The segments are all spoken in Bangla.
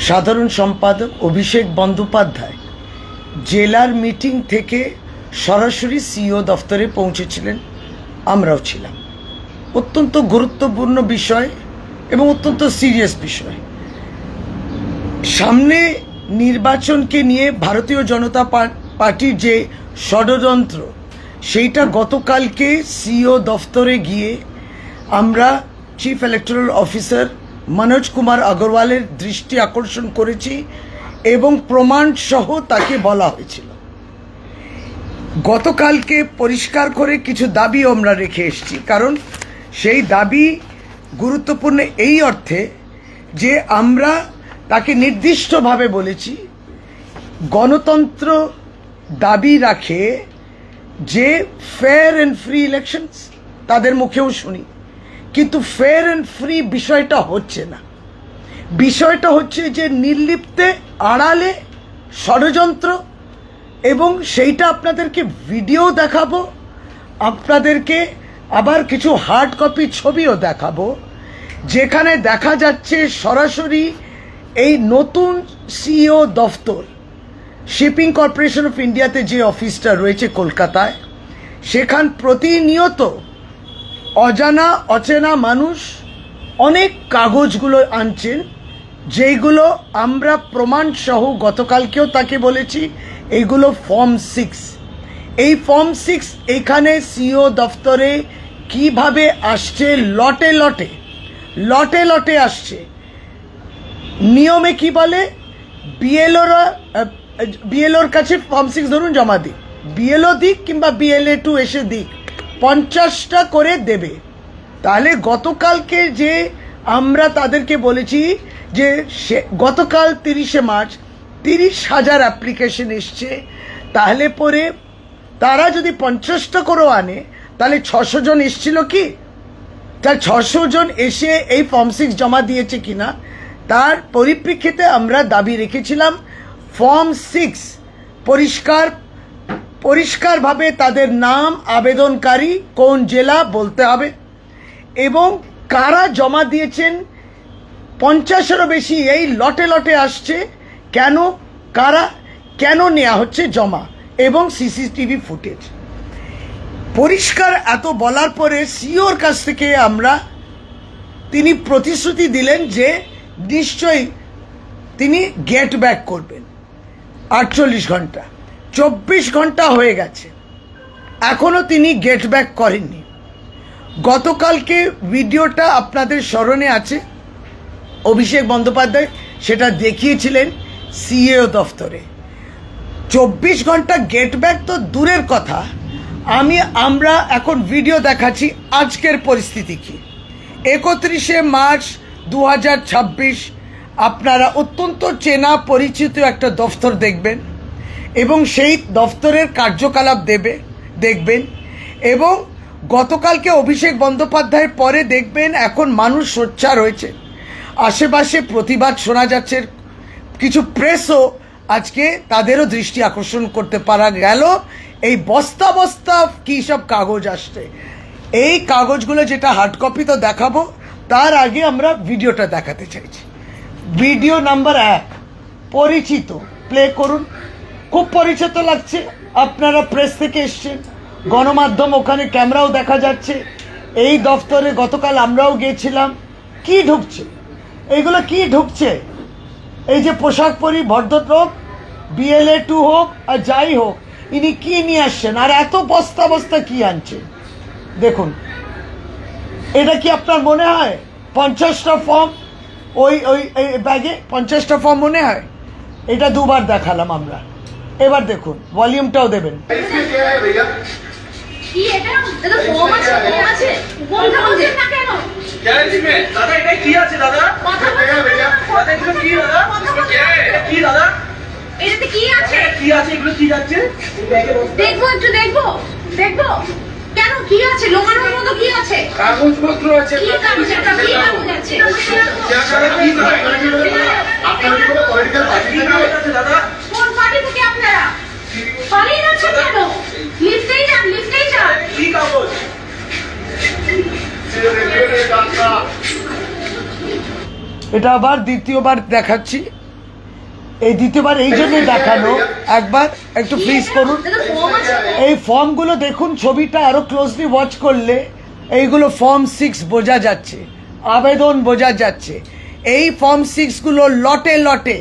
সাধারণ সম্পাদক অভিষেক বন্দ্যোপাধ্যায় জেলার মিটিং থেকে সরাসরি সিইও দফতরে পৌঁছেছিলেন, আমরাও ছিলাম। অত্যন্ত গুরুত্বপূর্ণ বিষয় এবং অত্যন্ত সিরিয়াস বিষয়। সামনে নির্বাচনকে নিয়ে ভারতীয় জনতা পার্টির যে ষড়যন্ত্র, সেইটা গতকালকে সিইও দফতরে গিয়ে আমরা chief electoral officer Manoj Kumar আগরওয়ালের দৃষ্টি আকর্ষণ করেছি এবং প্রমাণ সহ তাকে বলা হয়েছিল। গতকালকে পরিষ্কার করে কিছু দাবি আমরা রেখে এসেছি, কারণ সেই দাবি গুরুত্বপূর্ণ এই অর্থে যে আমরা তাকে নির্দিষ্টভাবে বলেছি গণতন্ত্র দাবি রাখে যে ফেয়ার অ্যান্ড ফ্রি ইলেকশনস, তাদের মুখেও শুনি, কিন্তু ফেয়ার অ্যান্ড ফ্রি বিষয়টা হচ্ছে না। বিষয়টা হচ্ছে যে নির্লিপ্তে আড়ালে ষড়যন্ত্র, এবং সেইটা আপনাদেরকে ভিডিও দেখাবো, আপনাদেরকে আবার কিছু হার্ড কপি ছবিও দেখাবো, যেখানে দেখা যাচ্ছে সরাসরি এই নতুন সিইও দফতর শিপিং কর্পোরেশন অফ ইন্ডিয়াতে যে অফিসটা রয়েছে কলকাতায়, সেখান প্রতিনিয়ত অজানা অচেনা মানুষ অনেক কাগজগুলো আনছেন, যেইগুলো আমরা প্রমাণ সহ গতকালকেও তাকে বলেছি এইগুলো ফর্ম 6। এই ফর্ম 6 এখানে সিইও দফতরে কিভাবে আসছে, লটে লটে লটে লটে আসছে। নিয়মে কি বলে, বিএলওর কাছে ফর্ম 6 ধরুন জমা দিক, বিএলও দিক কিংবা বিএলএ 2 এসে দিক, 50টা করে দেবে। তাহলে গতকালকে যে আমরা তাদেরকে বলেছি যে গতকাল 30শে মার্চ 30,000 অ্যাপ্লিকেশন এসছে, তাহলে পরে তারা যদি 50টা করেও আনে তাহলে 600 জন এসছিল কি? তার 600 জন এসে এই ফর্ম 6 জমা দিয়েছে কিনা তার পরিপ্রেক্ষিতে আমরা দাবি রেখেছিলাম ফর্ম 6 পরিষ্কারভাবে তাদের নাম, আবেদনকারী কোন জেলা বলতে হবে, এবং কারা জমা দিয়েছেন। 50-এরও বেশি এই লটে লটে আসছে, কেন, কারা, কেন নেওয়া হচ্ছে জমা, এবং সিসিটিভি ফুটেজ পরিষ্কার। এত বলার পরে সিইওর কাছ থেকে তিনি প্রতিশ্রুতি দিলেন যে নিশ্চয়ই তিনি গেট ব্যাক করবেন 48 ঘন্টা। 24 ঘন্টা হয়ে গেছে, এখনও তিনি গেট ব্যাক করেননি। গতকালকে ভিডিওটা আপনাদের স্মরণে আছে, অভিষেক বন্দ্যোপাধ্যায় সেটা দেখিয়েছিলেন সিইও দফতরে। 24 ঘন্টা গেট ব্যাক তো দূরের কথা, আমরা এখন ভিডিও দেখাচ্ছি আজকের পরিস্থিতি কি। 31শে মার্চ 2026 আপনারা অত্যন্ত চেনা পরিচিত একটা দফতর দেখবেন, এবং সেই দফতরের কার্যকলাপ দেখবেন, এবং গতকালকে অভিষেক বন্দ্যোপাধ্যায়ের পরে দেখবেন এখন মানুষ সোচ্চার হয়েছে, আশেপাশে প্রতিবাদ শোনা যাচ্ছে। কিছু প্রেসও আজকে তাদেরও দৃষ্টি আকর্ষণ করতে পারা গেল এই বস্তা বস্তা কী সব কাগজ আসছে। এই কাগজগুলো যেটা হার্ড কপি তো দেখাবো, তার আগে আমরা ভিডিওটা দেখাতে চাইছি। ভিডিও নাম্বার 1 পরিচিত, প্লে করুন। খুব পরিচিত লাগছে, আপনারা প্রেস থেকে এসছেন, গণমাধ্যম, ওখানে ক্যামেরাও দেখা যাচ্ছে। এই দফতরে গতকাল আমরাও গিয়েছিলাম। কি ঢুকছে, এইগুলো কি ঢুকছে? এই যে পোশাক পরি ভদ্রলোক, বিএলএ 2 হোক আর যাই হোক, ইনি কি নিয়ে আসছেন, আর এত বস্তা বস্তা কি আনছে দেখুন। এটা কি আপনার মনে হয় 50টা ফর্ম ওই ব্যাগে 50টা ফর্ম মনে হয়? এটা দুবার দেখালাম আমরা, এবার দেখুন, ভলিউমটাও দেবেন। দেখবো কেন, কি আছে লোকানোর মতো, কি আছে, কাগজপত্র আছে, কি কাগজ আছে, কোন পার্টি থেকে আপনারা পালিয়ে যাচ্ছেন কেন? লিফটেই যান, লিফটেই যান। কি কাগজ? এটা আবার দ্বিতীয়বার দেখাচ্ছি, এই দ্বিতীয়বার এই জন্যই দেখানো, একবার একটু ফ্রিজ করুন। দাদা ফর্ম আছে এই ফর্মগুলো দেখুন, ছবিটা আরো ক্লোজলি ওয়াচ করলে এইগুলো ফর্ম 6 বোঝা যাচ্ছে, আবেদন বোঝা যাচ্ছে। এই ফর্ম 6 গুলো লটে লটে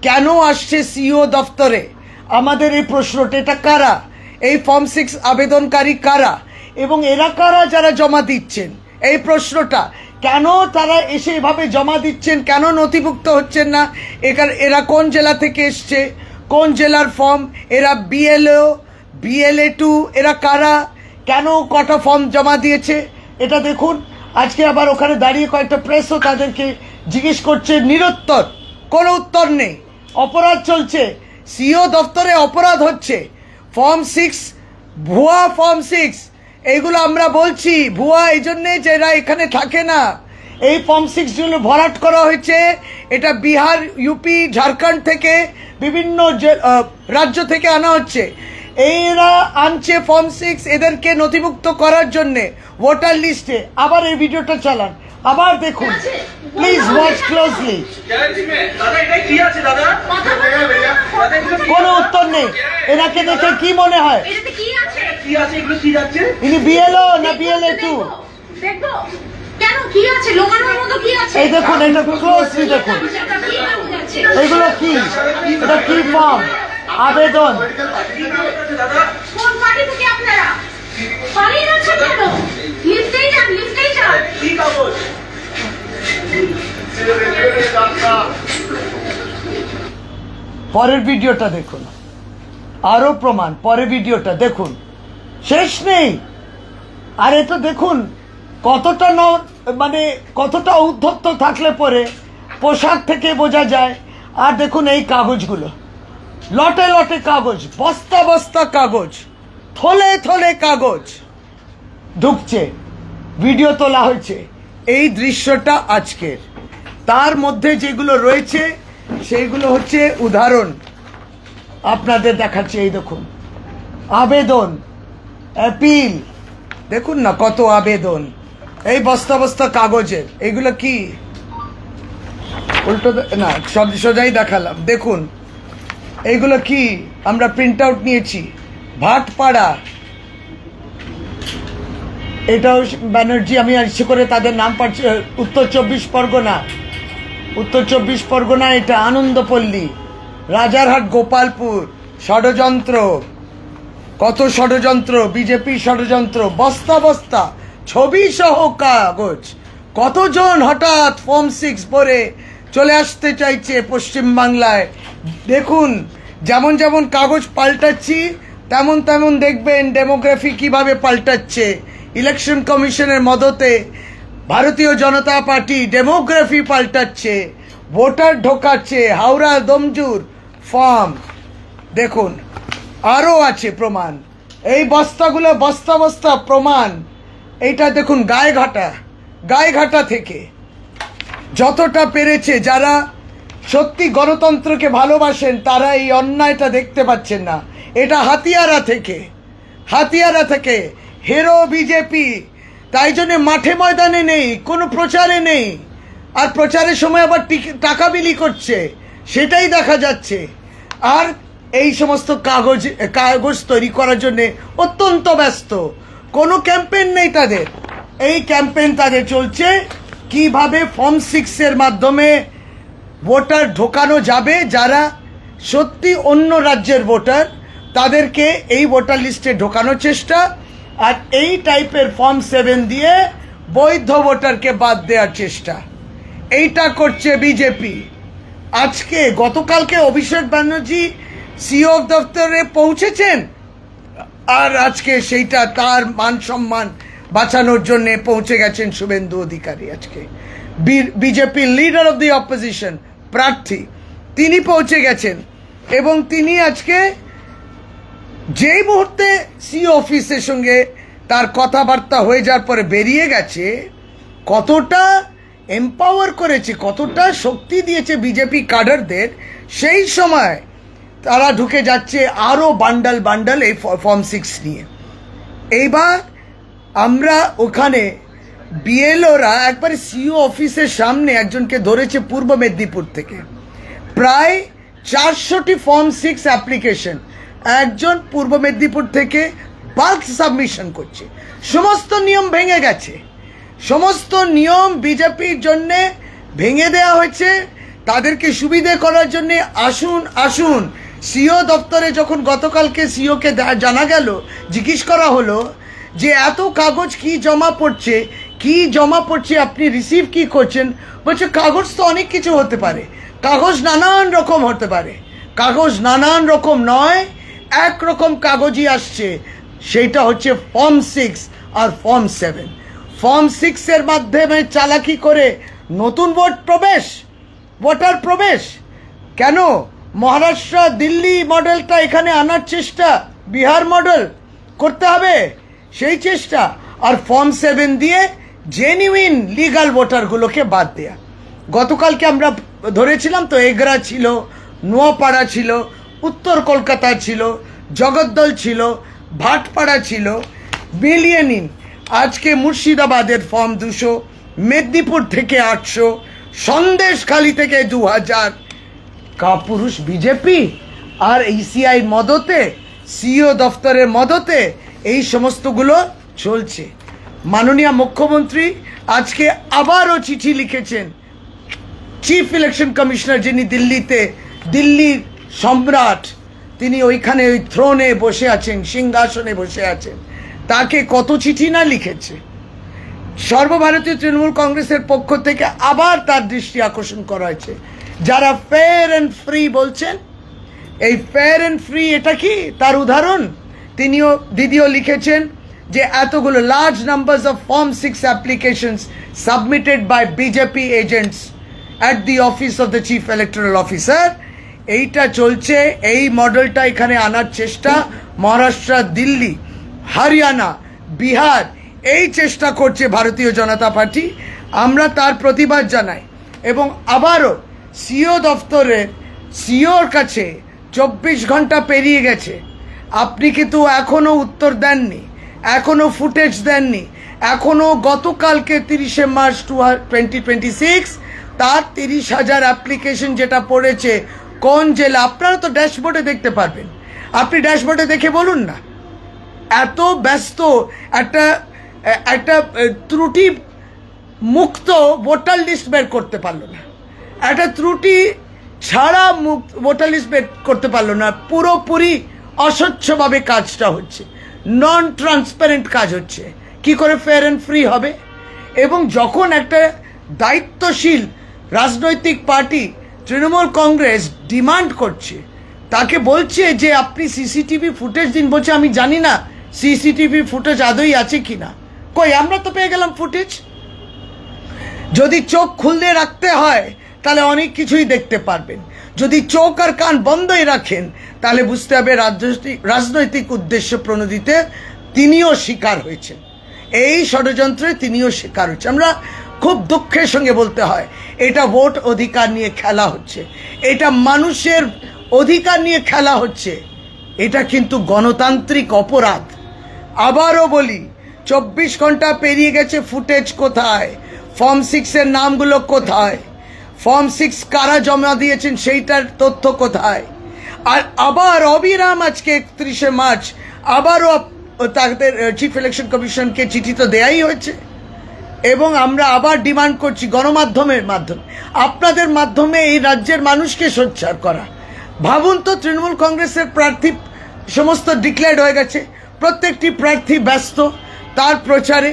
কেন আসছে সিইও দপ্তরে? আমাদের এই প্রশ্নটা, এটা কারা? এই ফর্ম 6 আবেদনকারী কারা এবং এরা কারা যারা জমা দিচ্ছেন? এই প্রশ্নটা কেন তারা এসে এভাবে জমা দিচ্ছেন, কেন নথিভুক্ত হচ্ছেন না? এরা কোন জেলা থেকে এসছে, কোন জেলার ফর্ম? এরা বিএলও, BLA2, এরা কারা? কেন কটা ফর্ম জমা দিয়েছে এটা দেখুন। আজকে আবার ওখানে দাঁড়িয়ে কয়েকটা প্রেসও তাদেরকে জিজ্ঞেস করছে, নিরুত্তর, কোনো উত্তর নেই। অপরাধ চলছে, সিইও দপ্তরে অপরাধ হচ্ছে। ফর্ম 6 ভুয়া, ফর্ম 6 এইগুলো আমরা বলছি ভুয়া এই জন্যে যে এরা এখানে থাকে না। এই ফর্ম 6 গুলো ভরাট করা হয়েছে, এটা বিহার, ইউপি, ঝাড়খণ্ড থেকে বিভিন্ন রাজ্য থেকে আনা হচ্ছে। এরা আনছে ফর্ম 6 এদেরকে নথিভুক্ত করার জন্যে ভোটার লিস্টে। আবার এই ভিডিওটা চালান, আবার দেখুন, প্লিজ ওয়াচ ক্লোজলি। কোনো উত্তর নেই। এনাকে দেখে কি মনে হয়? এটাতে কি আছে? ইনি BLO না BLA2? দেখবো কেন কি আছে, লোকানোর মতো কি আছে? এই দেখুন, এটা ক্লোজলি দেখুন। এটা কি আছে? এগুলো কি? এটা কি ফর্ম? আবেদন। কোন পার্টি থেকে আপনারা পালিয়ে যাচ্ছেন কেন? লিফটেই যান, লিফটেই যান। পরের ভিডিওটা দেখুন, আরো প্রমাণ। পরের ভিডিওটা দেখুন, শেষ নেই। আর এটা দেখুন কতটা মানে কতটা উদ্ধত্ত থাকলে পরে পোশাক থেকে বোঝা যায়। আর দেখুন এই কাগজগুলো, লটে লটে কাগজ, বস্তা বস্তা কাগজ, থলে থলে কাগজ ঢুকছে, ভিডিও তোলা হয়েছে। এই দৃশ্যটা আজকের। তার মধ্যে যেগুলো রয়েছে সেইগুলো হচ্ছে উদাহরণ আপনাদের দেখাচ্ছে। এই দেখুন, আবেদন, অ্যাপিল, দেখুন না কত আবেদন, এই বস্তা বস্তা কাগজের। এগুলো কি উল্টো না, সব সোজাই দেখালাম। দেখুন এইগুলো কি, আমরা প্রিন্ট আউট নিয়েছি। ভাটপাড়া, এটাও ব্যানার্জি, আমি ইচ্ছে করে তাদের নাম পাচ্ছি। উত্তর 24 পরগনা, উত্তর 24 পরগনা, এটা আনন্দপল্লী, রাজারহাট, গোপালপুর। ষড়যন্ত্র, কত ষড়যন্ত্র, বিজেপি ষড়যন্ত্র, বস্তা বস্তা ছবি সহ কাগজ। কতজন হঠাৎ ফর্ম 6 পরে চলে আসতে চাইছে পশ্চিমবাংলায়। দেখুন, যেমন যেমন কাগজ পাল্টাচ্ছি তেমন তেমন দেখবেন ডেমোগ্রাফি কিভাবে পাল্টাচ্ছে। ইলেকশন কমিশনের মদতে ভারতীয় জনতা পার্টি ডেমোগ্রাফি পাল্টাচ্ছে, ভোটার ঢোকাচ্ছে। হাওড়া, দমজুর ফর্ম দেখুন, আরও আছে প্রমাণ। এই বস্তাগুলো বস্তা বস্তা প্রমাণ। এইটা দেখুন, গায়েঘাটা থেকে যতটা পেরেছে, যারা সত্যি গণতন্ত্রকে ভালোবাসেন তারা এই অন্যায়টা দেখতে পাচ্ছেন না। এটা হাতিয়ারা থেকে হেরো বিজেপি। তাই জন্য মাঠে ময়দানে নেই, কোনো প্রচারে নেই। আর প্রচারের সময় আবার টাকা বিলি করছে, সেটাই দেখা যাচ্ছে। আর এই সমস্ত কাগজ তৈরি করার জন্য অত্যন্ত ব্যস্ত। কোনো ক্যাম্পেইন নেই তাদের। এই ক্যাম্পেইন তাদের চলছে কিভাবে ফর্ম 6 এর মাধ্যমে ভোটার ঢোকানো যাবে। যারা সত্যি অন্য রাজ্যের ভোটার তাদেরকে এই ভোটার লিস্টে ঢোকানোর চেষ্টা, আর এই টাইপের ফর্ম 7 দিয়ে বৈধ ভোটারকে বাদ দেওয়ার চেষ্টা। এইটা করছে বিজেপি। আজকে গতকালকে অভিষেক ব্যানার্জি সিইও দপ্তরে পৌঁছেছেন, আর আজকে সেইটা তার মান সম্মান বাঁচানোর জন্য পৌঁছে গেছেন শুভেন্দু অধিকারী। আজকে BJP leader of the opposition প্রার্থী তিনি পৌঁছে গেছেন, এবং তিনি আজকে যেই মুহূর্তে সিইও অফিসের সঙ্গে তার কথাবার্তা হয়ে যাওয়ার পরে বেরিয়ে গেছে, কতটা এম্পাওয়ার করেছে, কতটা শক্তি দিয়েছে বিজেপি কাডারদের। সেই সময় তারা ঢুকে যাচ্ছে আরও বান্ডাল এই ফর্ম 6 নিয়ে। এইবার আমরা ওখানে বিএলওরা একবারে সিইও অফিসের সামনে একজনকে ধরেছে পূর্ব মেদিনীপুর থেকে, প্রায় 400টি ফর্ম 6 অ্যাপ্লিকেশন একজন পূর্ব মেদিনীপুর থেকে বাল্ক সাবমিশন করছে। সমস্ত নিয়ম ভেঙে গেছে, সমস্ত নিয়ম বিজেপির জন্যে ভেঙে দেওয়া হয়েছে তাদেরকে সুবিধে করার জন্যে। আসুন আসুন, সিও দপ্তরে যখন গতকালকে সিওকে জানা গেল, জিজ্ঞেস করা হলো যে এত কাগজ কি জমা পড়ছে, আপনি রিসিভ কি করছেন, বলছে কাগজ তো অনেক কিছু হতে পারে, কাগজ নানান রকম হতে পারে, কাগজ নানান রকম নয়, একরকম কাগজই আসছে, সেইটা হচ্ছে ফর্ম 6 আর ফর্ম 7। ফর্ম 6-এর মাধ্যমে চালাকি করে নতুন ভোটার প্রবেশ কেন? মহারাষ্ট্র দিল্লি মডেলটা এখানে আনার চেষ্টা, বিহার মডেল করতে হবে সেই চেষ্টা, আর ফর্ম 7 দিয়ে জেনুইন লিগাল ভোটারগুলোকে বাদ দেয়া। গতকালকে আমরা ধরেছিলাম তো, এগরা ছিল, নোয়াপাড়া ছিল, উত্তর কলকাতা ছিল, জগদ্দল ছিল, ভাটপাড়া ছিল, মিলিয়ে নিন। আজকে মুর্শিদাবাদের ফর্ম 200, মেদিনীপুর থেকে 800, সন্দেশখালি থেকে 2000। কাপুরুষ বিজেপি আর ইসিআই মদতে, সিও দফতরের মদতে এই সমস্তগুলো চলছে। মাননীয় মুখ্যমন্ত্রী আজকে আবারও চিঠি লিখেছেন চিফ ইলেকশন কমিশনার, যিনি দিল্লির সম্রাট, তিনি ওইখানে ওই থ্রোনে বসে আছেন, সিংহাসনে বসে আছেন, তাকে কত চিঠি না লিখেছে। সর্বভারতীয় তৃণমূল কংগ্রেসের পক্ষ থেকে আবার তার দৃষ্টি আকর্ষণ করা হয়েছে। যারা ফেয়ার অ্যান্ড ফ্রি বলছেন, এই ফেয়ার অ্যান্ড ফ্রি এটা কি তার উদাহরণ? দিদিও লিখেছেন যে এতগুলো large numbers of form 6 applications submitted by BJP agents at the office of the chief electoral officer. এইটা চলছে, এই মডেলটা এখানে আনার চেষ্টা মহারাষ্ট্র, দিল্লি, হরিয়ানা, বিহার, এই চেষ্টা করছে ভারতীয় জনতা পার্টি। আমরা তার প্রতিবাদ জানাই এবং আবারও সিও দফতরের সিওর কাছে 24 ঘন্টা পেরিয়ে গেছে, আপনি কিন্তু এখনও উত্তর দেননি, এখনও ফুটেজ দেননি, এখনও গতকালকে 30শে মার্চ 2026 তার 30,000 অ্যাপ্লিকেশন যেটা পড়েছে কোন জেলা, আপনারা তো ড্যাশবোর্ডে দেখতে পারবেন, আপনি ড্যাশবোর্ডে দেখে বলুন না। এত ব্যস্ত একটা ত্রুটি মুক্ত ভোটার লিস্ট বের করতে পারলো না, একটা ত্রুটি ছাড়া ভোটার লিস্ট বের করতে পারলো না, পুরোপুরি অস্বচ্ছভাবে কাজটা হচ্ছে, নন ট্রান্সপারেন্ট কাজ হচ্ছে, কি করে ফেয়ার অ্যান্ড ফ্রি হবে? এবং যখন একটা দায়িত্বশীল রাজনৈতিক পার্টি তৃণমূল কংগ্রেস ডিমান্ড করছে, তাকে বলছে যে আপনি সিসিটিভি ফুটেজ দিন, বলছে আমি জানি না সিসিটিভি ফুটেজ আদৌ আছে কিনা। কই, আমরা তো পেয়ে গেলাম ফুটেজ। যদি চোখ খুলে রাখতে হয় তাহলে অনেক কিছুই দেখতে পারবেন, যদি চোখ আর কান বন্ধই রাখেন তাহলে বুঝতে হবে রাজনৈতিক উদ্দেশ্য প্রণোদিতে তিনিও শিকার হয়েছেন, এই ষড়যন্ত্রে তিনিও শিকার হয়েছেন। আমরা খুব দুঃখের সঙ্গে বলতে হয়, এটা ভোট অধিকার নিয়ে খেলা হচ্ছে, এটা মানুষের অধিকার নিয়ে খেলা হচ্ছে, এটা কিন্তু গণতান্ত্রিক অপরাধ। আবারও বলি, 24 ঘন্টা পেরিয়ে গেছে, ফুটেজ কোথায়? ফর্ম 6-এর নামগুলো কোথায়? ফর্ম 6 কারা জমা দিয়েছেন সেইটার তথ্য কোথায়? আর আবার অবিরাম আজকে 31শে মার্চ আবারও তাদের চিফ ইলেকশন কমিশনকে চিঠি তো দেয়াই হয়েছে, এবং আমরা আবার ডিমান্ড করছি গণমাধ্যমের মাধ্যমে, আপনাদের মাধ্যমে এই রাজ্যের মানুষকে সোচ্চার করা। ভাবুন তো, তৃণমূল কংগ্রেসের প্রার্থী সমস্ত ডিক্লেয়ার্ড হয়ে গেছে, প্রত্যেকটি প্রার্থী ব্যস্ত তার প্রচারে,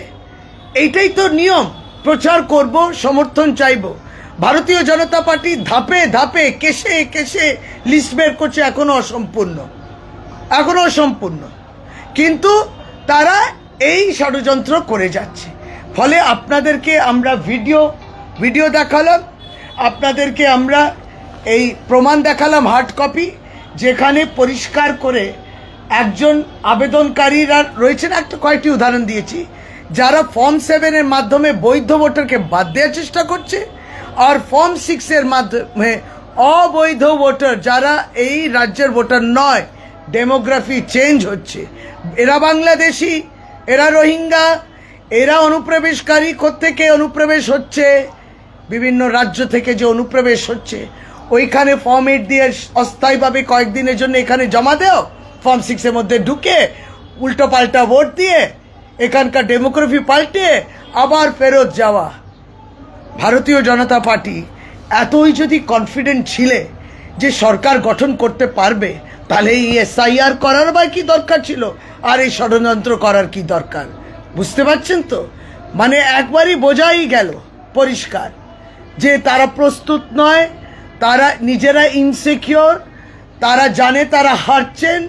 এইটাই তো নিয়ম, প্রচার করব, সমর্থন চাইব। ভারতীয় জনতা পার্টি ধাপে ধাপে কেসে কেসে লিস্ট বের করছে, এখনো অসম্পূর্ণ, কিন্তু তারা এই ষড়যন্ত্র করে যাচ্ছে। ফলে আপনাদেরকে আমরা ভিডিও দেখালাম, আপনাদেরকে আমরা এই প্রমাণ দেখালাম হার্ড কপি, যেখানে পরিষ্কার করে একজন আবেদনকারীরা রয়েছেন, একটা কয়েকটি উদাহরণ দিয়েছি, যারা ফর্ম 7-এর মাধ্যমে বৈধ ভোটারকে বাদ দেওয়ার চেষ্টা করছে, আর ফর্ম 6-এর মাধ্যমে অবৈধ ভোটার যারা এই রাজ্যের ভোটার নয়, ডেমোগ্রাফি চেঞ্জ হচ্ছে, এরা বাংলাদেশি, এরা রোহিঙ্গা, এরা অনুপ্রবেশকারী, কোত্থেকে অনুপ্রবেশ হচ্ছে, বিভিন্ন রাজ্য থেকে যে অনুপ্রবেশ হচ্ছে, ওইখানে ফর্ম 8 দিয়ে অস্থায়ীভাবে কয়েকদিনের জন্য এখানে জমা দেও, ফর্ম 6-এর মধ্যে ঢুকে উল্টো পাল্টা ভোট দিয়ে এখানকার ডেমোগ্রাফি পাল্টে আবার ফেরত যাওয়া। ভারতীয় জনতা পার্টি এতই যদি কনফিডেন্ট ছিলে যে সরকার গঠন করতে পারবে, তাহলে এই SIR করার বা কি দরকার ছিল, আর এই ষড়যন্ত্র করার কি দরকার? বুঝতে পারছেন তো? মানে একবারই বোঝাই গেল পরিষ্কার যে তারা প্রস্তুত নয়, তারা নিজেরা ইনসিকিওর, তারা জানে তারা হারছেন,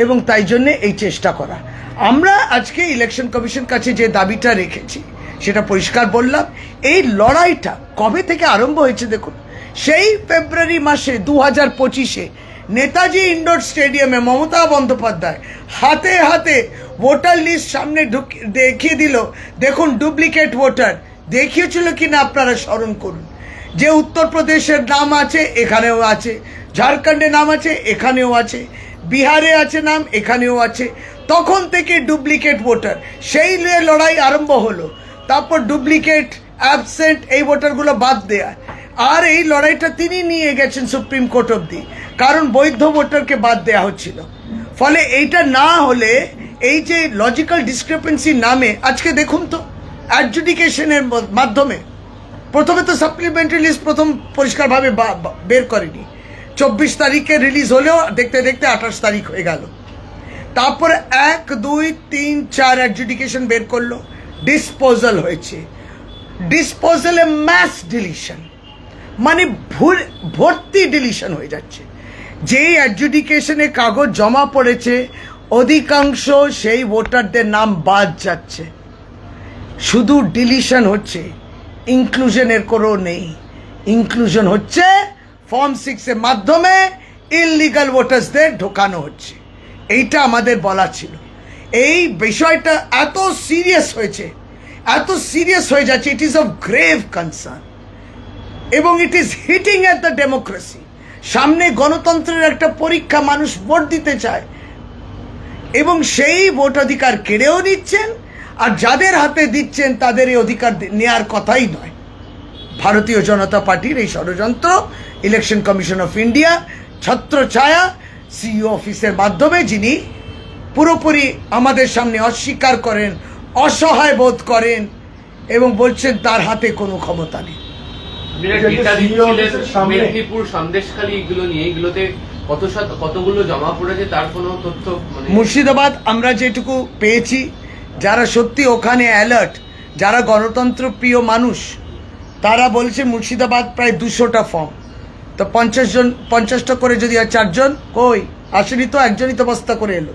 এবং তাই জন্যে এই চেষ্টা করা। আমরা আজকে ইলেকশন কমিশন কাছে যে দাবিটা রেখেছি সেটা পরিষ্কার বললাম। এই লড়াইটা কবে থেকে আরম্ভ হয়েছে দেখুন, সেই ফেব্রুয়ারি মাসে 2025-এ নেতাজি ইন্ডোর স্টেডিয়ামে মমতা বন্দ্যোপাধ্যায় হাতে হাতে ভোটার লিস্ট সামনে দেখিয়ে দিল, দেখুন ডুপ্লিকেট ভোটার। দেখিয়েছিল কি না আপনারা স্মরণ করুন। যে উত্তরপ্রদেশের নাম আছে এখানেও আছে, ঝাড়খণ্ডের নাম আছে এখানেও আছে, বিহারে আছে নাম এখানেও আছে। তখন থেকে ডুপ্লিকেট ভোটার, সেই নিয়ে লড়াই আরম্ভ হলো। তারপর ডুপ্লিকেট, অ্যাবসেন্ট এই ভোটারগুলো বাদ দেয়া, আর এই লড়াইটা তিনি নিয়ে গেছেন সুপ্রিম কোর্ট অবধি, কারণ বৈধ ভোটারকে বাদ দেয়া হচ্ছিল। ফলে এইটা না হলে এই যে লজিক্যাল ডিসক্রিপেন্সির নামে আজকে দেখুন তো অ্যাডজুডিকেশনের মাধ্যমে প্রথমে তো সাপ্লিমেন্টারি লিস্ট প্রথম পরিষ্কারভাবে বের করেনি, 24 তারিখে রিলিজ হলেও দেখতে দেখতে 28 তারিখ হয়ে গেল। তারপরে 1, 2, 3, 4 অ্যাডজুডিকেশন বের করলো, ডিসপোজাল হয়েছে। ডিসপোজালে ম্যাস ডিলিশন, মানে ভর্তি ডিলিশন হয়ে যাচ্ছে। যেই অ্যাডজুডিকেশনে কাগজ জমা পড়েছে অধিকাংশ সেই ভোটারদের নাম বাদ যাচ্ছে, শুধু ডিলিশন হচ্ছে, ইনক্লুশনের কোনো নেই। ইনক্লুশন হচ্ছে ফর্ম 6-এর মাধ্যমে ইললিগাল ভোটার্সদের ঢোকানো হচ্ছে। এইটা আমাদের বলা ছিল। এই বিষয়টা এত সিরিয়াস হয়েছে, এত সিরিয়াস হয়ে যাচ্ছে, it is of grave concern, এবং it is hitting at the democracy. সামনে গণতন্ত্রের একটা পরীক্ষা, মানুষ ভোট দিতে চায়, এবং সেই ভোট অধিকার কেড়েও নিচ্ছেন, আর যাদের হাতে দিচ্ছেন তাদের এই অধিকার নেওয়ার কথাই নয়। ভারতীয় জনতা পার্টির এই ষড়যন্ত্র ইলেকশন কমিশন অফ ইন্ডিয়া ছত্রছায়া সিইও অফিসের মাধ্যমে, যিনি পুরোপুরি আমাদের সামনে অস্বীকার করেন, অসহায় বোধ করেন, এবং বলছেন তার হাতে কোনো ক্ষমতা নেই। মেদিনীপুর, সন্দেশখালী এগুলো নিয়ে, এগুলোতে কতগুলো জমা পড়েছে তার কোনো তথ্য? মুর্শিদাবাদ আমরা যেটুকু পেয়েছি, যারা সত্যি ওখানে অ্যালার্ট, যারা গণতন্ত্র প্রিয় মানুষ, তারা বলছে মুর্শিদাবাদ প্রায় 200টা ফর্ম। তো 50টা করে যদি হয় 4 জন কই আসেনি, তো একজনই তো বস্তা করে এলো।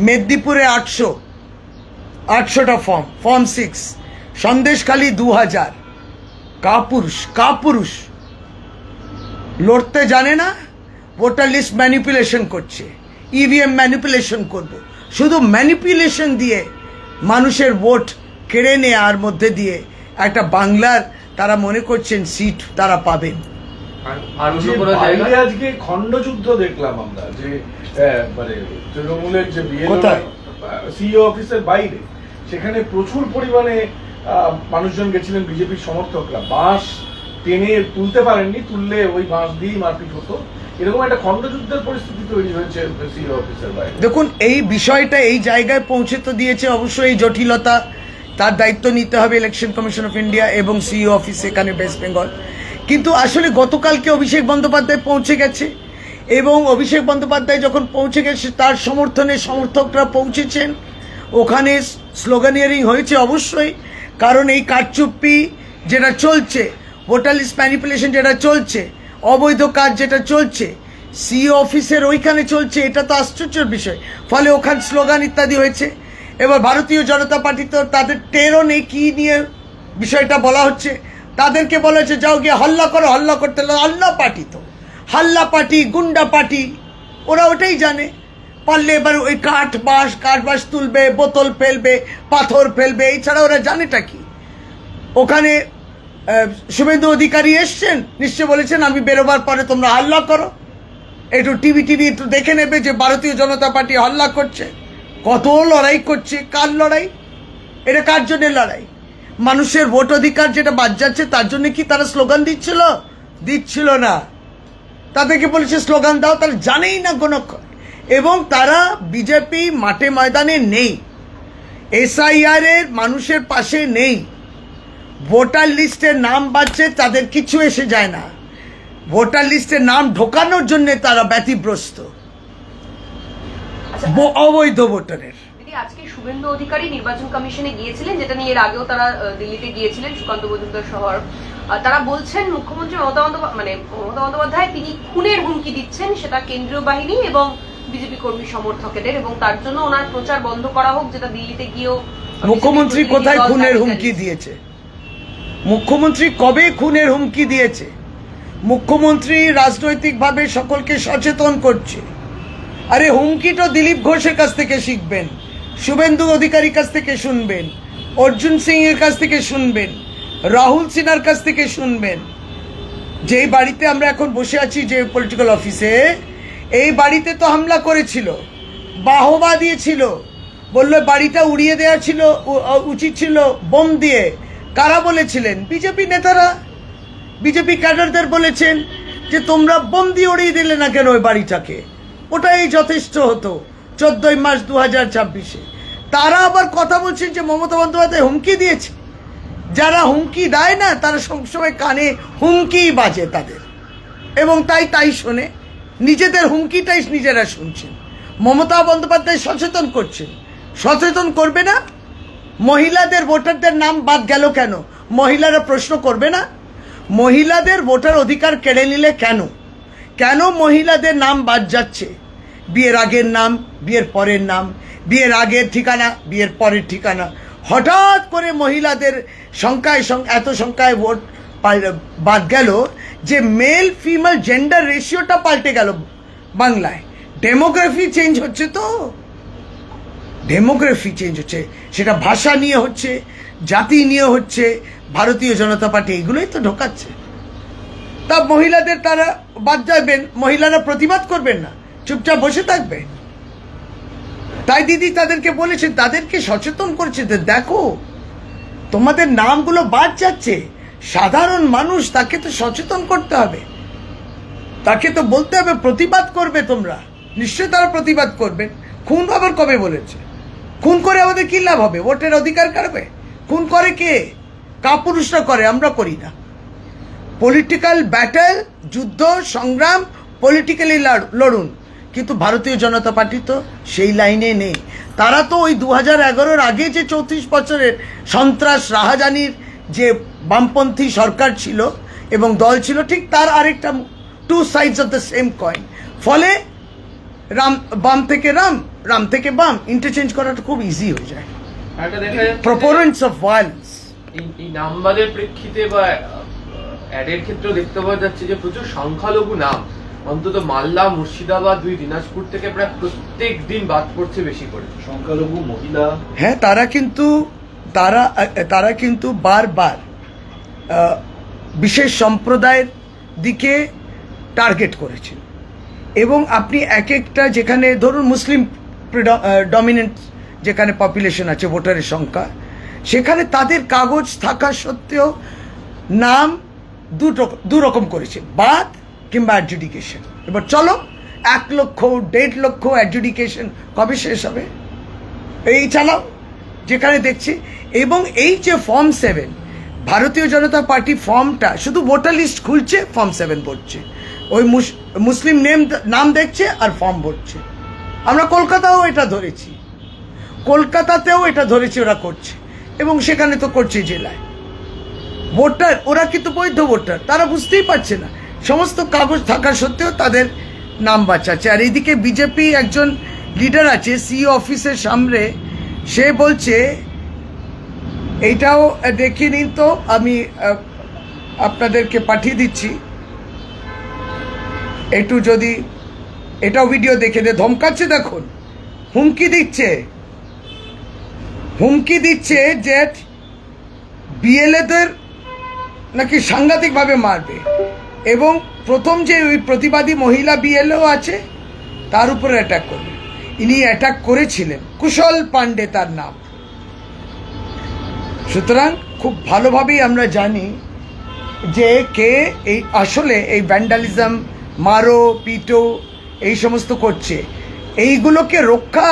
মেদিনীপুরে 800টা ফর্ম 6। সন্দেশখালী 2000। কাপুরুষ লড়তে জানে না, ভোটার লিস্ট ম্যানিপুলেশন করছে, ইভিএম ম্যানিপুলেশন করবো, শুধু ম্যানিপুলেশন দিয়ে মানুষের ভোট কেড়ে নেওয়ার মধ্যে দিয়ে একটা বাংলার তারা মনে করছেন সিট তারা পাবেন। আজকে খণ্ডযুদ্ধ দেখলাম আমরা, যে মানে তৃণমূলের যে সিইও অফিসের বাইরে, সেখানে প্রচুর পরিমাণে মানুষজন গেছিলেন, বিজেপির সমর্থকরা। বাঁশ টেনে তুলতে পারেননি, তুললে ওই বাঁশ দিয়েই মারপিট হতো। এরকম একটা খণ্ডযুদ্ধের পরিস্থিতি তৈরি হয়েছে সিইও অফিসের বাইরে। দেখুন, এই বিষয়টা এই জায়গায় পৌঁছে তো দিয়েছে, অবশ্যই এই জটিলতা তার দায়িত্ব নিতে হবে ইলেকশন কমিশন অফ ইন্ডিয়া এবং সিইও অফিস এখানে ওয়েস্ট বেঙ্গল। কিন্তু আসলে গতকালকে অভিষেক বন্দ্যোপাধ্যায় পৌঁছে গেছে, এবং অভিষেক বন্দ্যোপাধ্যায় যখন পৌঁছে গেছে তার সমর্থনে সমর্থকরা পৌঁছেছেন, ওখানে স্লোগানিয়ারিং হয়েছে অবশ্যই, কারণ এই কারচুপি যেটা চলছে, ভোটার লিস্ট ম্যানিপুলেশন যেটা চলছে, অবৈধ কাজ যেটা চলছে সিইও অফিসের ওইখানে চলছে, এটা তো আশ্চর্যের বিষয়। ফলে ওখানে স্লোগান ইত্যাদি হয়েছে। এবার ভারতীয় জনতা পার্টি তো তাদের টেরও নেই কী নিয়ে বিষয়টা বলা হচ্ছে, তাদেরকে বলা হচ্ছে যাও গিয়ে হল্লা করো। হল্লা করতে হাল্লা পার্টি, তো হাল্লা পার্টি, গুন্ডা পার্টি, ওরা ওটাই জানে। পারলে এবার ওই কাঠ বাঁশ তুলবে, বোতল ফেলবে, পাথর ফেলবে, এছাড়া ওরা জানেটা কি। ওখানে শুভেন্দু অধিকারী এসছেন, নিশ্চয় বলেছেন আমি বেরোবার পরে তোমরা হাল্লা করো, একটু টিভি একটু দেখে নেবে যে ভারতীয় জনতা পার্টি হাল্লা করছে। কত লড়াই করছে, কার লড়াই? এটা কার জন্য লড়াই? মানুষের ভোট অধিকার যেটা বাদ যাচ্ছে তার জন্য কি তারা স্লোগান দিচ্ছিল না। তাদেরকে বলেছে স্লোগান দাও, তারা জানেই না কোনো, এবং তারা বিজেপি মাঠে ময়দানে নেই, SIR এর মানুষের পাশে নেই, ভোটার লিস্টের নাম বাড়ছে, তাদের কিছু এসে যায় না, ভোটার লিস্টে নাম ঢোকানোর জন্য তারা ব্যতিব্রস্ত আচ্ছা, অবৈধ ভোটারের। দিদি আজকে শুভেন্দু অধিকারী নির্বাচন কমিশনে গিয়েছিলেন, যেটা নিয়ে এর আগেও তারা দিল্লিতে গিয়েছিলেন, সুকান্ত মজুমদার সহ। তারা বলছেন মুখ্যমন্ত্রী মমতা বন্দ্যোপাধ্যায় তিনি খুনের হুমকি দিচ্ছেন, সেটা কেন্দ্রীয় বাহিনী এবং বিজেপি কর্মী সমর্থকদের, এবং তার জন্য ওনার প্রচার বন্ধ করা হোক, যেটা দিল্লিতে গিয়েও মুখ্যমন্ত্রী কোথায় খুনের হুমকি দিয়েছে? মুখ্যমন্ত্রী কবে খুনের হুমকি দিয়েছে? মুখ্যমন্ত্রী রাজনৈতিকভাবে সকলকে সচেতন করছে। আরে হুমকিটা দিলীপ ঘোষের কাছ থেকে শিখবেন, শুভেন্দু অধিকারীর কাছ থেকে শুনবেন, অর্জুন সিং এর কাছ থেকে শুনবেন, রাহুল সিনহার কাছ থেকে শুনবেন। যেই বাড়িতে আমরা এখন বসে আছি, যে পলিটিক্যাল অফিসে, এই বাড়িতে তো হামলা করেছিল, বাহবা দিয়েছিল, বললো বাড়িটা উড়িয়ে দেওয়া ছিল উচিত ছিল বোম দিয়ে। কারা বলেছিলেন? বিজেপি নেতারা, বিজেপি ক্যাডারদের বলেছেন যে তোমরা বোম দিয়ে উড়িয়ে দিলে না কেন ওই বাড়িটাকে, ওটাই যথেষ্ট হতো 14 মার্চ 2026-এ। তারা আবার কথা বলছেন যে মমতা বন্দ্যোপাধ্যায় হুমকি দিয়েছে। যারা হুমকি দেয় না তারা সবসময় কানে হুমকি বাজে তাদের, এবং তাই শোনে, নিজেদের হুমকিটাই নিজেরা শুনছেন। মমতা বন্দ্যোপাধ্যায় সচেতন করছেন, সচেতন করবে না? মহিলাদের ভোটারদের নাম বাদ গেল কেন? মহিলারা প্রশ্ন করবে না? মহিলাদের ভোটার অধিকার কেড়ে নিলে কেন? কেন মহিলাদের নাম বাদ যাচ্ছে? বিয়ের আগের নাম, বিয়ের পরের নাম, বিয়ের আগের ঠিকানা, বিয়ের পরের ঠিকানা। হঠাৎ করে মহিলাদের সংখ্যায় এত সংখ্যায় ভোট বাদ গেল যে মেল ফিমেল জেন্ডার রেশিওটা পাল্টে গেল বাংলায়। ডেমোগ্রাফি চেঞ্জ হচ্ছে, তো ডেমোগ্রাফি চেঞ্জ হচ্ছে, সেটা ভাষা নিয়ে হচ্ছে, জাতি নিয়ে হচ্ছে। ভারতীয় জনতা পার্টি এইগুলোই তো ঢোকাচ্ছে। তা মহিলাদের তারা বাদ যাবেন, মহিলারা প্রতিবাদ করবেন না, চুপচাপ বসে থাকবে? তাই দিদি তাদেরকে বলেছেন, তাদেরকে সচেতন করেছে যে দেখো তোমাদের নামগুলো বাদ যাচ্ছে। সাধারণ মানুষ, তাকে তো সচেতন করতে হবে, তাকে তো বলতে হবে প্রতিবাদ করবে তোমরা। নিশ্চয়ই তারা প্রতিবাদ করবেন। খুন আবার কবে বলেছে? খুন করে আমাদের কি লাভ হবে? ভোটের অধিকার কাড়বে? খুন করে কে? কাপুরুষরা করে, আমরা করি না। পলিটিক্যাল ব্যাটেল, যুদ্ধ সংগ্রাম, পলিটিক্যালি লড়ুন। কিন্তু ভারতীয় জনতা পার্টি তো সেই লাইনে নেই। তারা তো ওই 2011-এর আগে যে 34 বছরের সন্ত্রাস রাহাজানির যে বামপন্থী সরকার ছিল এবং দল ছিল, ঠিক তার আরেকটা, two sides of the same coin. ফলে বাম থেকে রাম থেকে বাম ইন্টারচেঞ্জ করাটা খুব ইজি হয়ে যায়। একটা দেখা যাচ্ছে প্রপোনেন্টস অফ ভায়োলেন্স। এই নামবাদের প্রেক্ষিতে বা অ্যাডের ক্ষেত্রেও দেখতে পাওয়া যাচ্ছে যে প্রচুর সংখ্যালঘু নাম, অন্তত মালদা, মুর্শিদাবাদ, দিনাজপুর থেকে প্রায় প্রত্যেক দিন বাদ পড়ছে বেশি করে। সংখ্যালঘু মহিলা, হ্যাঁ, তারা কিন্তু বারবার বিশেষ সম্প্রদায়ের দিকে টার্গেট করেছেন। এবং আপনি এক একটা, যেখানে ধরুন মুসলিম ডমিনেন্ট যেখানে পপুলেশন আছে, ভোটারের সংখ্যা, সেখানে তাদের কাগজ থাকা সত্ত্বেও নাম দু রকম করেছে, বাদ কিংবা অ্যাডজুডিকেশন। এবার চলো 1 লক্ষ 1.5 লক্ষ অ্যাডজুডিকেশন কবে শেষ হবে? এই চালাও যেখানে দেখছি। এবং এই যে ফর্ম 7, ভারতীয় জনতা পার্টি ফর্মটা শুধু ভোটার লিস্ট খুলছে, ফর্ম 7 ভরছে, ওই মুসলিম নাম দেখছে আর ফর্ম ভরছে। আমরা কলকাতাতেও এটা ধরেছি, ওরা করছে, এবং সেখানে তো করছে জেলায়। ভোটার ওরা কিন্তু বৈধ ভোটার, তারা বুঝতেই পারছে না, সমস্ত কাগজ থাকা সত্ত্বেও তাদের নাম বাঁচাচ্ছে। আর এইদিকে বিজেপি একজন লিডার আছে সিইও অফিসের সামনে, সে বলছে, এইটাও দেখে নিন তো, আমি আপনাদেরকে পাঠিয়ে দিচ্ছি, একটু যদি এটাও ভিডিও দেখে দে। ধমকাচ্ছে, দেখুন, হুমকি দিচ্ছে যে বিএলএদের নাকি সাংঘাতিকভাবে মারবে, এবং প্রথম যে ওই প্রতিবাদী মহিলা বিএলও আছে তার উপরে অ্যাটাক করবে। ইনি অ্যাটাক করেছিলেন, কুশল পান্ডে তার নাম। সুতরাং খুব ভালোভাবেই আমরা জানি যে কে এই আসলে এই ভ্যান্ডালিজম মারো পিটো এই সমস্ত করছে, এইগুলোকে রক্ষা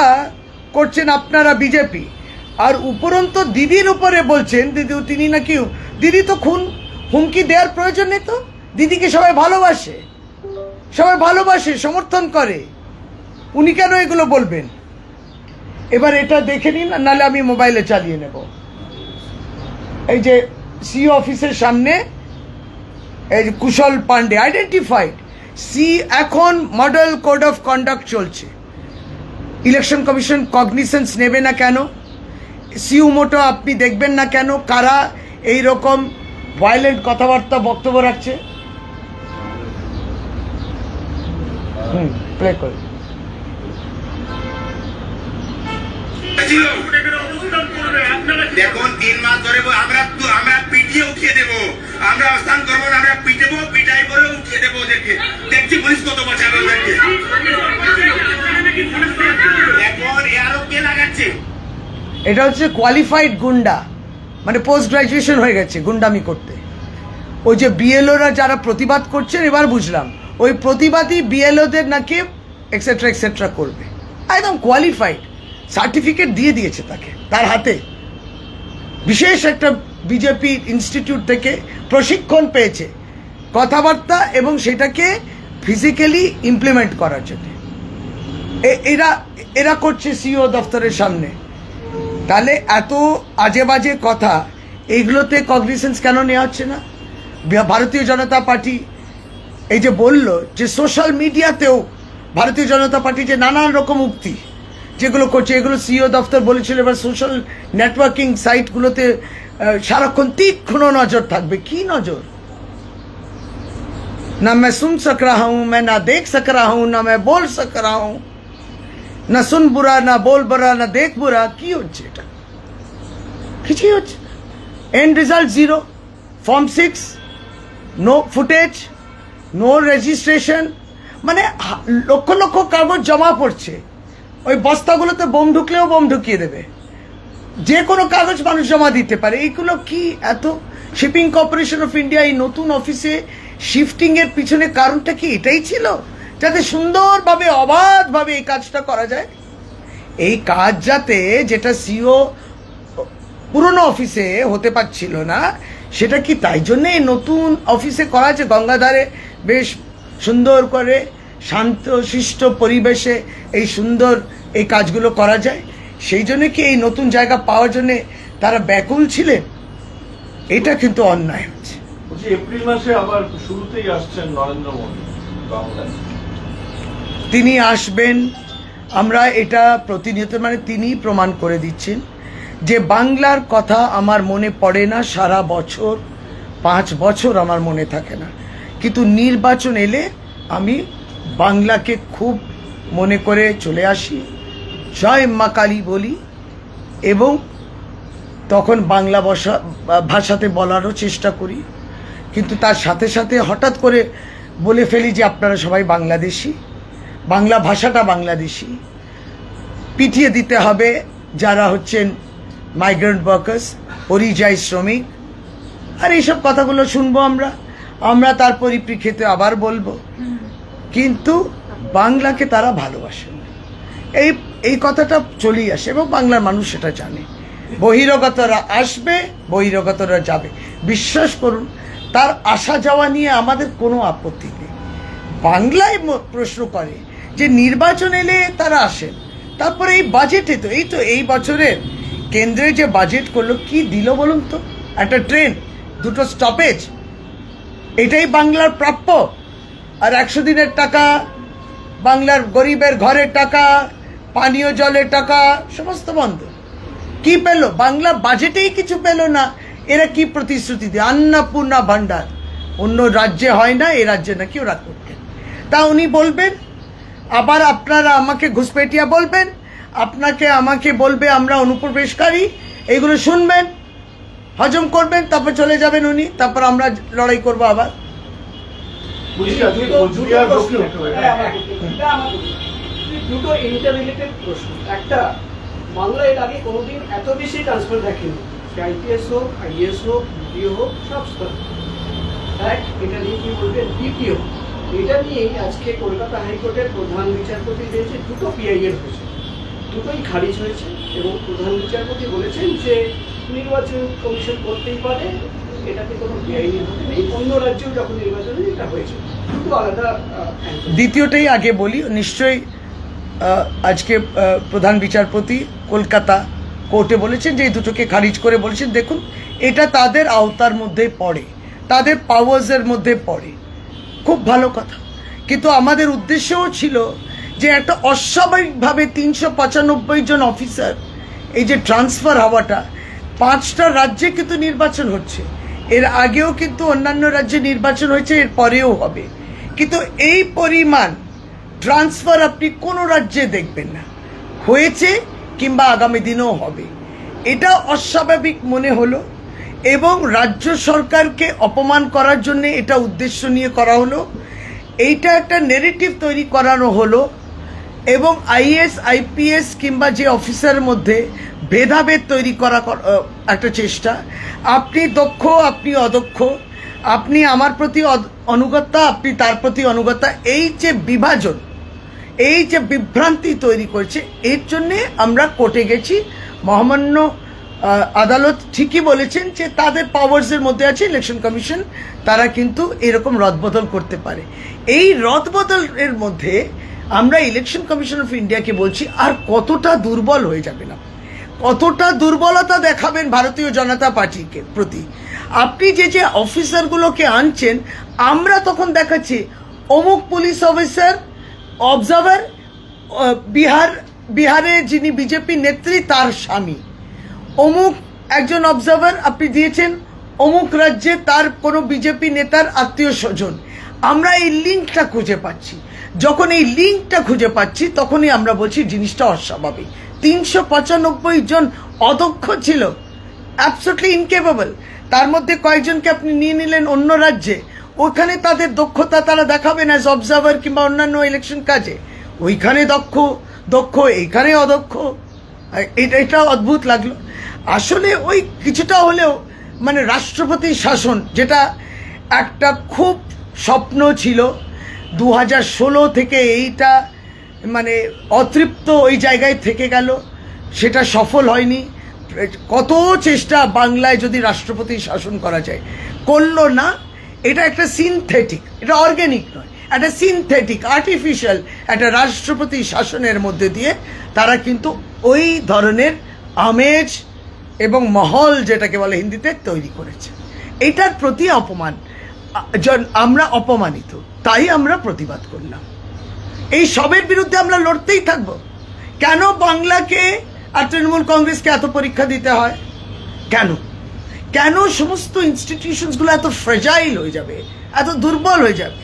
করছেন আপনারা বিজেপি। আর উপরন্ত দিদির উপরে বলছেন দিদি, তিনি নাকি দিদি তো হুমকি দেওয়ার প্রয়োজন নেই তো, দিদিকে সবাই ভালোবাসে, সবাই ভালোবাসে, সমর্থন করে, উনি কেন এগুলো বলবেন? এবার এটা দেখে নিন, নাহলে আমি মোবাইলে চালিয়ে নেব। এই যে সিও অফিসের সামনে এই যে কুশল পান্ডে আইডেন্টিফাইড, এখন মডেল কোড অফ কন্ডাক্ট চলছে, ইলেকশন কমিশন কগনিসেন্স নেবে না কেন? সিউমোটো আপনি দেখবেন না কেন? কারা এই রকম ভায়োলেন্ট কথাবার্তা বক্তব্য রাখছে? প্লে করে দেখুন 3 মাস ধরে আমরা পিটিয়ে উঠিয়ে দেবো, আমরা অবস্থান করবো না, আমরা পিটাবো, পিটাই করে উঠিয়ে দেবো ওদেরকে। দেখছি পুলিশ কত বাঁচাবে ওদেরকে। এখন আরো কে লাগাচ্ছে? এটা হচ্ছে কোয়ালিফাইড গুন্ডা, মানে পোস্ট গ্রাজুয়েশন হয়ে গেছে গুন্ডামি করতে। ওই যে বিএলওরা যারা প্রতিবাদ করছেন, এবার বুঝলাম ওই প্রতিবাদী বিএলওদের নাকি এক্সেট্রা এক্সেট্রা করবে, একদম কোয়ালিফাইড, সার্টিফিকেট দিয়ে দিয়েছে তাকে, তার হাতে বিশেষ একটা বিজেপি ইনস্টিটিউট থেকে প্রশিক্ষণ পেয়েছে কথাবার্তা এবং সেটাকে ফিজিক্যালি ইমপ্লিমেন্ট করার জন্য। এরা করছে সিও দফতরের সামনে। তাহলে এত আজে বাজে কথা, এইগুলোতে কগনিসেন্স কেন নেওয়া হচ্ছে না? ভারতীয় জনতা পার্টি এই যে বলল যে সোশ্যাল মিডিয়াতেও ভারতীয় জনতা পার্টি যে নানান রকম উক্তি যেগুলো করছে, এগুলো সিও দফতর বলেছিল এবার সোশ্যাল নেটওয়ার্কিং সাইটগুলোতে সারাক্ষণ তীক্ষ্ণ নজর থাকবে। কি নজর? না मैं सुन सक रहा हूं, मैं ना देख सक रहा हूं, ना मैं बोल सक रहा हूं, না শুন বুড়া, না বল বুড়া, না দেখ বুড়া। কি হচ্ছে এটা? কিছুই হচ্ছে না। End result 0, form 6, no footage, no registration, মানে লক্ষ লক্ষ কাগজ জমা পড়ছে। ওই বস্তাগুলোতে বোম ঢুকলেও বোম ঢুকিয়ে দেবে, যে কোনো কাগজ মানুষ জমা দিতে পারে। এইগুলো কি এত? শিপিং কর্পোরেশন অফ ইন্ডিয়া এই নতুন অফিসে শিফটিংয়ের পিছনে কারণটা কি এটাই ছিল, যাতে সুন্দরভাবে অবাধভাবে এই কাজটা করা যায়? এই কাজ যাতে যেটা সিও পুরনো অফিসে হতে পারছিল না, সেটা কি তাই জন্যে এই নতুন অফিসে করা আছে? গঙ্গাধারে বেশ সুন্দর করে শান্ত শিষ্ট পরিবেশে এই সুন্দর এই কাজগুলো করা যায়, সেই জন্য কি এই নতুন জায়গা পাওয়ার জন্যে তারা ব্যাকুল ছিলেন? এটা কিন্তু অন্যায় হচ্ছে। বলছি এপ্রিল মাসে আবার শুরুতেই আসছেন নরেন্দ্র মোদী বাংলায়। তিনি আসবেন, আমরা এটা প্রতিনিয়ত, মানে তিনি প্রমাণ করে দিচ্ছেন যে বাংলার কথা আমার মনে পড়ে না সারা বছর, 5 বছর আমার মনে থাকে না, কিন্তু নির্বাচন এলে আমি বাংলাকে খুব মনে করে চলে আসি, জয় মা কালী বলি, এবং তখন বাংলা ভাষাতে বলারও চেষ্টা করি। কিন্তু তার সাথে সাথে হঠাৎ করে বলে ফেলি যে আপনারা সবাই বাংলাদেশি, বাংলা ভাষাটা বাংলাদেশি, পিটিয়ে দিতে হবে যারা হচ্ছেন মাইগ্রেন্ট ওয়ার্কার্স, পরিযায়ী শ্রমিক। আর এইসব কথাগুলো শুনবো আমরা তার পরিপ্রেক্ষিতে আবার বলবো, কিন্তু বাংলাকে তারা ভালোবাসে না, এই কথাটা চলেই আসে এবং বাংলার মানুষ সেটা জানে। বহিরাগতরা আসবে, বহিরাগতরা যাবে, বিশ্বাস করুন। তার আসা যাওয়া নিয়ে আমাদের কোনো আপত্তি নেই। বাংলায় প্রশ্ন করে যে নির্বাচন এলে তারা আসেন, তারপরে এই বাজেটে তো এই বছরের কেন্দ্রে যে বাজেট করলো, কি দিল বলুন তো? একটা ট্রেন, 2টো স্টপেজ, এটাই বাংলার প্রাপ্য। আর 100 দিনের টাকা, বাংলার গরিবের ঘরের টাকা, পানীয় জলের টাকা সমস্ত বন্ধ। কি পেল? বাংলা বাজেটেই কিছু পেল না। এরা কি প্রতিশ্রুতি দিয়ে? अन्नपूर्णा ভান্ডার অন্য রাজ্যে হয় না, এই রাজ্যে নাকি ওরা করতেন। তা উনি বলবেন, আবার আপনারা আমাকে ঘুষপেটিয়া বলবেন, আপনাকে আমাকে বলবে আমরা অনুপ্রবেশকারী, এইগুলো শুনবেন, হজম করবেন, তারপর চলে যাবেন উনি, তারপর আমরা লড়াই করবো আবার। দুটো ইন্টাররিলেটেড প্রশ্ন। একটা, বাংলা এর আগে কোনোদিন এত বেশি ট্রান্সফার দেখেনি, আইপিএস হোক, আইএস হোক, বিডিও হোক, সব স্তর। এটা নিয়ে কি বলবেন? দ্বিতীয়, এটা নিয়েই আজকে কলকাতা হাইকোর্টের প্রধান বিচারপতি দিয়েছে দুটো পিআইএল হয়েছে, দুটোই খারিজ হয়েছে এবং প্রধান বিচারপতি বলেছেন যে নির্বাচন কমিশন করতেই পারে, এটাতে কোনো পিআইএল হতে নেই, অন্য রাজ্যেও যখন নির্বাচনে এটা হয়েছে, দুটো আলাদা answer। দ্বিতীয়টাই আগে বলি, নিশ্চয়ই আজকে প্রধান বিচারপতি কলকাতা কোর্টে বলেছেন যে এই দুটোকে খারিজ করে বলেছেন দেখুন এটা তাদের আওতার মধ্যে পড়ে, তাদের পাওয়ার্সের মধ্যে পড়ে, খুব ভালো কথা। কিন্তু আমাদের উদ্দেশ্যও ছিল যে একটা অস্বাভাবিকভাবে 395 জন অফিসার এই যে ট্রান্সফার হওয়াটা, 5টা রাজ্যে কিন্তু নির্বাচন হচ্ছে, এর আগেও কিন্তু অন্যান্য রাজ্যে নির্বাচন হয়েছে, এর পরেও হবে, কিন্তু এই পরিমাণ ট্রান্সফার আপনি কোনো রাজ্যে দেখবেন না, হয়েছে কিংবা আগামী দিনেও হবে। এটা অস্বাভাবিক মনে হলো এবং রাজ্য সরকারকে অপমান করার জন্য এটা উদ্দেশ্য নিয়ে করা হলো, এইটা একটা নেগেটিভ তৈরি করানো হলো এবং আইএস আইপিএস কিংবা যে অফিসারের মধ্যে ভেদাভেদ তৈরি করা একটা চেষ্টা। আপনি দক্ষ, আপনি অদক্ষ, আপনি আমার প্রতি অনুগত্যা, আপনি তার প্রতি অনুগত্যা, এই যে বিভাজন, এই যে বিভ্রান্তি তৈরি করেছে, এর জন্যে আমরা কোর্টে গেছি। মহামান্য আদালত ঠিকই বলেছেন যে তাদের পাওয়ার্সের মধ্যে আছে ইলেকশন কমিশন, তারা কিন্তু এরকম রদবদল করতে পারে। এই রদবদলের মধ্যে আমরা ইলেকশন কমিশন অফ ইন্ডিয়াকে বলছি আর কতটা দুর্বল হয়ে যাবে না, কতটা দুর্বলতা দেখাবেন ভারতীয় জনতা পার্টিকে প্রতি। আপনি যে যে অফিসারগুলোকে আনছেন, আমরা তখন দেখাচ্ছি অমুক পুলিশ অফিসার অবজার্ভার বিহারে যিনি বিজেপি নেত্রী তার স্বামী, অমুক একজন অবজার্ভার আপনি দিয়েছেন অমুক রাজ্যে তার কোনো বিজেপি নেতার আত্মীয় স্বজন। আমরা এই লিঙ্কটা খুঁজে পাচ্ছি, যখন এই লিঙ্কটা খুঁজে পাচ্ছি তখনই আমরা বলছি জিনিসটা অস্বাভাবিক। 395 জন অদক্ষ ছিল, অ্যাবসলিউটলি ইনকেপেবল, তার মধ্যে কয়েকজনকে আপনি নিয়ে নিলেন অন্য রাজ্যে, ওখানে তাদের দক্ষতা তারা দেখাবেন অ্যাজ অবজার্ভার কিংবা অন্যান্য ইলেকশন কাজে, ওইখানে দক্ষ এইখানে অদক্ষ, এটা অদ্ভুত লাগলো। আসলে ওই কিছুটা হলেও মানে রাষ্ট্রপতি শাসন, যেটা একটা খুব স্বপ্ন ছিল 2016 থেকে, এইটা মানে অতৃপ্ত ওই জায়গায় থেকে গেল, সেটা সফল হয়নি। কত চেষ্টা বাংলায় যদি রাষ্ট্রপতি শাসন করা যায়, করলো না। এটা একটা সিনথেটিক, এটা অর্গ্যানিক নয়, একটা সিনথেটিক আর্টিফিশিয়াল একটা রাষ্ট্রপতি শাসনের মধ্যে দিয়ে তারা কিন্তু ওই ধরনের আমেজ এবং মহল, যেটাকে বলে হিন্দিতে, তৈরি করেছে। এটার প্রতি আমরা অপমানিত, তাই আমরা প্রতিবাদ করলাম। এই সবের বিরুদ্ধে আমরা লড়তেই থাকব। কেন বাংলাকে আর তৃণমূল কংগ্রেসকে এত পরীক্ষা দিতে হয়? কেন সমস্ত ইনস্টিটিউশনসগুলো এত ফ্রেজাইল হয়ে যাবে, এত দুর্বল হয়ে যাবে?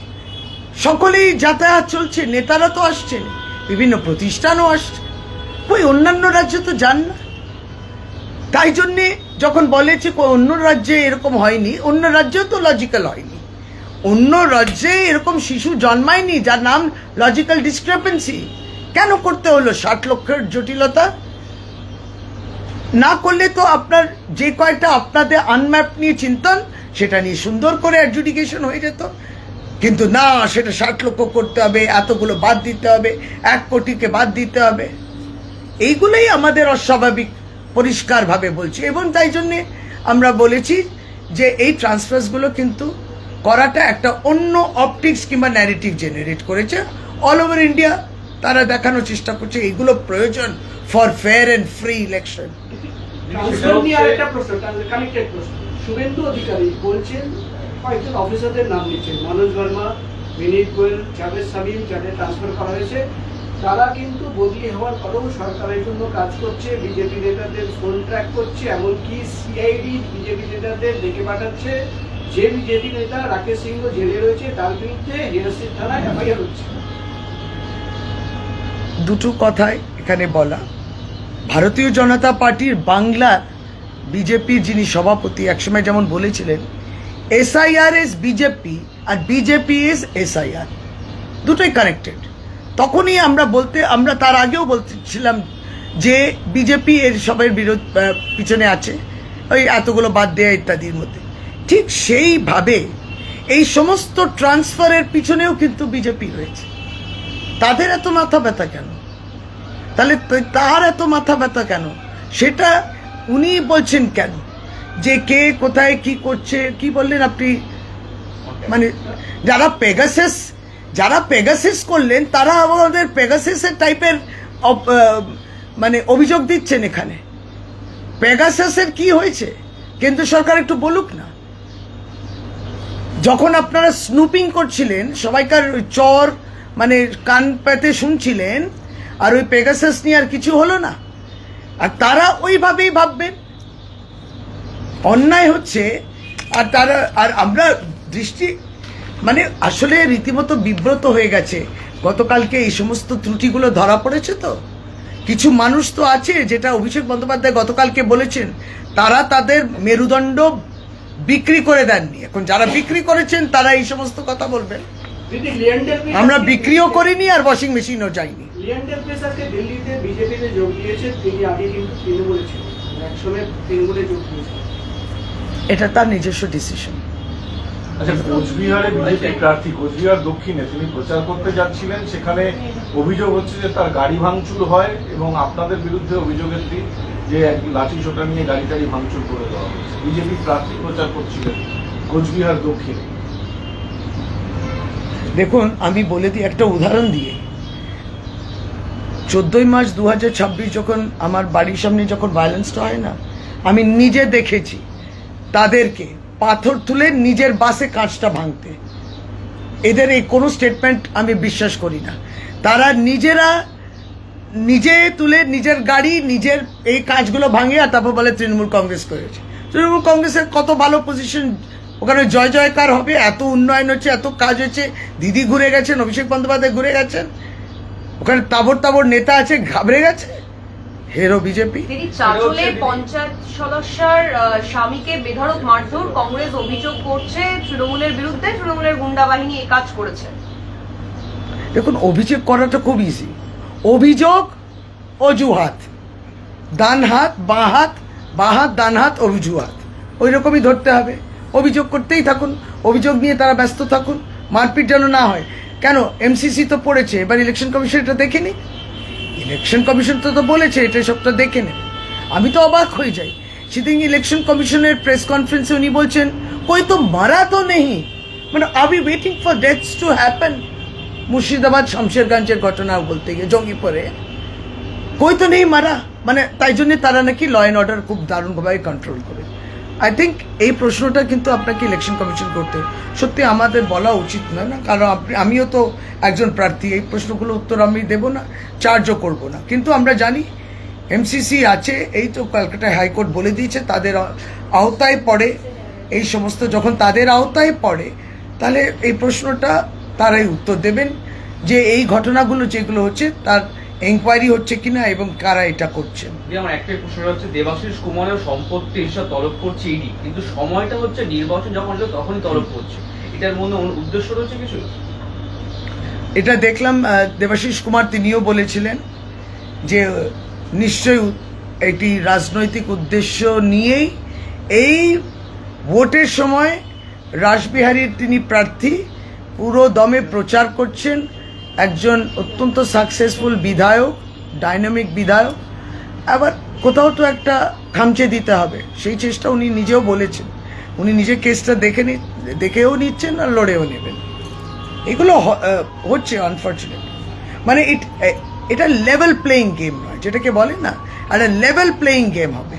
সকলেই যাতায়াত চলছে, নেতারা তো আসছেন, বিভিন্ন প্রতিষ্ঠানও আসছে, ওই অন্যান্য রাজ্যে তো যান না। তাই জন্যে যখন বলেছে অন্য রাজ্যে এরকম হয়নি, অন্য রাজ্যেও তো লজিক্যাল হয়নি, অন্য রাজ্যে এরকম শিশু জন্মায়নি যার নাম লজিক্যাল ডিসক্রেপেন্সি। কেন করতে হলো 60 লক্ষের জটিলতা? না করলে তো আপনার যে কয়েকটা আপনাদের আনম্যাপ নিয়ে চিন্তন, সেটা নিয়ে সুন্দর করে অ্যাডজুডিকেশন হয়ে যেত। কিন্তু না, সেটা 60 লক্ষ করতে হবে, এতগুলো বাদ দিতে হবে, 1 কোটিকে বাদ দিতে হবে, এইগুলোই আমাদের অস্বাভাবিক, পরিষ্কারভাবে বলছি। এবং তাই জন্যে আমরা বলেছি যে এই ট্রান্সফার্সগুলো কিন্তু করাটা একটা অন্য অপটিক্স কিংবা ন্যারেটিভ জেনারেট করেছে অল ওভার ইন্ডিয়া। তারা দেখানোর চেষ্টা করছে এইগুলো প্রয়োজন for fair and free election. Transfer নিয়ে আরেকটা প্রশ্ন, কানেক্টেড প্রশ্ন। শুভেন্দু অধিকারী বলছেন কয়েকজন অফিসারদের নাম নিচ্ছেন, মনোজ ভার্মা, বিনীত গোয়েল, জাভেদ সালিম, যাদের ট্রান্সফার করা হয়েছে, তারা কিন্তু বদলি হওয়ার পরেও সরকারের জন্য কাজ করছে, বিজেপি নেতাদের ফোন ট্র্যাক করছে, এমনকি সিআইডি বিজেপি নেতাদের ডেকে পাঠাচ্ছে। যে বিজেপি নেতা রাকেশ সিংহ জেলে রয়েছে, তার বিরুদ্ধে হিরাসির থানায় এফআইআর হচ্ছে। দুটো কথাই এখানে বলা। ভারতীয় জনতা পার্টির বাংলার বিজেপির যিনি সভাপতি একসময় যেমন বলেছিলেন, এসআইআর ইজ বিজেপি আর বিজেপি ইজ এসআইআর, দুটোই কানেক্টেড। তখনই আমরা তার আগেও বলতেছিলাম যে বিজেপি এর সবের পিছনে আছে, ওই এতগুলো বাদ দেয়া ইত্যাদির মধ্যে। ঠিক সেইভাবে এই সমস্ত ট্রান্সফারের পিছনেও কিন্তু বিজেপি রয়েছে। তাদের এত মাথা ব্যথা কেন? তাহলে তার এত মাথা ব্যথা কেন সেটা উনি বলছেন কেন? যে কে কোথায় কি করছে, কি বললেন আপনি? মানে যারা পেগাসিস করলেন তারা আমাদের পেগাসিসের টাইপের মানে অভিযোগ দিচ্ছেন এখানে। পেগাসাসের কি হয়েছে কেন্দ্র সরকার একটু বলুক না। যখন আপনারা স্নুপিং করছিলেন, সবাইকার চর মানে কান পেতে শুনছিলেন, আর ওই পেগাসাস নিয়ে আর কিছু হলো না, আর তারা ওইভাবেই ভাববেন অন্যায় হচ্ছে। আর তারা আর আমরা মানে আসলে রীতিমতো বিব্রত হয়ে গেছে। গতকালকে এই সমস্ত ত্রুটিগুলো ধরা পড়েছে। তো কিছু মানুষ তো আছে, যেটা অভিষেক বন্দ্যোপাধ্যায় গতকালকে বলেছেন, তারা তাদের মেরুদণ্ড বিক্রি করে দেননি। এখন যারা বিক্রি করেছেন তারা এই সমস্ত কথা বলবেন। আমরা বিক্রিও করিনি আর ওয়াশিং মেশিনও যাইনি। লিয়েন্ডার পেসারকে দিল্লিতে বিজেপিতে যোগ দিয়েছেন, তিনি আগে কিন্তু তৃণমূলে ছিলেন, একসময় তৃণমূলে যোগ দিয়েছেন। এটা তার নিজস্ব ডিসিশন। আচ্ছা, কোচবিহারে বিজেপি প্রার্থী কোচবিহার দক্ষিণে তিনি প্রচার করতে যাচ্ছিলেন, সেখানে অভিযোগ হচ্ছে যে তার গাড়ি ভাঙচুর হয় এবং আপনাদের বিরুদ্ধে অভিযোগের দিন যে লাঠি সোটা নিয়ে গাড়ি টাড়ি ভাঙচুর করে দেওয়া হয়েছে। বিজেপি প্রার্থী প্রচার করছিলেন কোচবিহার দক্ষিণে। দেখুন, আমি বলে দিই একটা উদাহরণ দিয়ে। 14ই মার্চ 2026 যখন আমার বাড়ির সামনে যখন ভায়োলেন্সটা হয় না, আমি নিজে দেখেছি তাদেরকে পাথর তুলে নিজের বাসে কাঁচটা ভাঙতে। এদের এই কোনো স্টেটমেন্ট আমি বিশ্বাস করি না। তারা নিজে তুলে নিজের গাড়ি নিজের এই কাঁচগুলো ভাঙে আর তারপর বলে তৃণমূল কংগ্রেস করেছে। তৃণমূল কংগ্রেসের কত ভালো পজিশন, ওখানে জয় জয়কার হবে, এত উন্নয়ন হচ্ছে, এত কাজ হচ্ছে। দিদি ঘুরে গেছেন, অভিষেক বন্দ্যোপাধ্যায় ঘুরে গেছেন, ওখানে তাবড় নেতা আছে, ঘাবড়ে গেছে। হেরো বিজেপি। তিনি চাচলে পঞ্চায়েত সদস্যার স্বামীকে বেধড়ক মারধর, কংগ্রেস অভিযোগ করছে তৃণমূলের বিরুদ্ধে, তৃণমূলের গুন্ডা বাহিনী এই কাজ করেছে। দেখুন, অভিযোগ করাটা খুব ইজি। অভিযোগ, অজুহাত, ডান হাত বাঁ হাত, বাঁ হাত ডান হাত, অজুহাত, ওই রকমই ধরতে হবে। অভিযোগ করতেই থাকুন, অভিযোগ নিয়ে তারা ব্যস্ত থাকুন, মারপিট যেন না হয়। কেন, এমসিসি তো পড়েছে, এবার ইলেকশন কমিশন এটা দেখেনি। ইলেকশন কমিশন তো বলেছে এটা সবটা দেখে নেন। আমি তো অবাক হয়ে যাই। সেদিন ইলেকশন কমিশনের প্রেস কনফারেন্সে উনি বলছেন कोई तो मरा तो नहीं, মানে are we waiting for deaths to happen. Murshidabad শমশেরগঞ্জের ঘটনা বলতে গিয়ে জঙ্গিপুরে কই তো নেই মারা, মানে তাই জন্য তারা নাকি ল অ্যান্ড অর্ডার খুব দারুণভাবে কন্ট্রোল করে। আই থিঙ্ক এই প্রশ্নটা কিন্তু আপনাকে ইলেকশন কমিশন করতে সত্যি আমাদের বলা উচিত নয় না, কারণ আমিও তো একজন প্রার্থী। এই প্রশ্নগুলো উত্তর আমি দেবো না, চার্জও করবো না। কিন্তু আমরা জানি এমসিসি আছে, এই তো কলকাতা হাইকোর্ট বলে দিয়েছে তাদের আওতায় পড়ে এই সমস্ত। যখন তাদের আওতায় পড়ে তাহলে এই প্রশ্নটা তারাই উত্তর দেবেন যে এই ঘটনাগুলো যেগুলো হচ্ছে তার এনকোয়ারি হচ্ছে কিনা এবং কারা এটা করছেন। আমার একটাই প্রশ্ন হচ্ছে, দেবাশিস কুমারের সম্পত্তি এসব তলব করছে ইডি, কিন্তু সময়টা হচ্ছে নির্বাচন যখন হলো তখনই তলব করছে, এটার মধ্যে উদ্দেশ্য রয়েছে কিছু? এটা দেখলাম দেবাশিস কুমার তিনিও বলেছিলেন যে নিশ্চয়ই একটি রাজনৈতিক উদ্দেশ্য নিয়েই এই ভোটের সময় রাসবিহারীর তিনি প্রার্থী পুরো দমে প্রচার করছেন। একজন অত্যন্ত সাকসেসফুল বিধায়ক, ডাইনামিক বিধায়ক, আবার কোথাও তো একটা খামচে দিতে হবে, সেই চেষ্টা উনি নিজেও বলেছেন। উনি নিজে কেসটা দেখেও নিচ্ছেন আর লড়েও নেবেন। এগুলো হচ্ছে আনফর্চুনেট। মানে এটা লেভেল প্লেয়িং গেম নয়, যেটাকে বলে না, একটা লেভেল প্লেয়িং গেম হবে।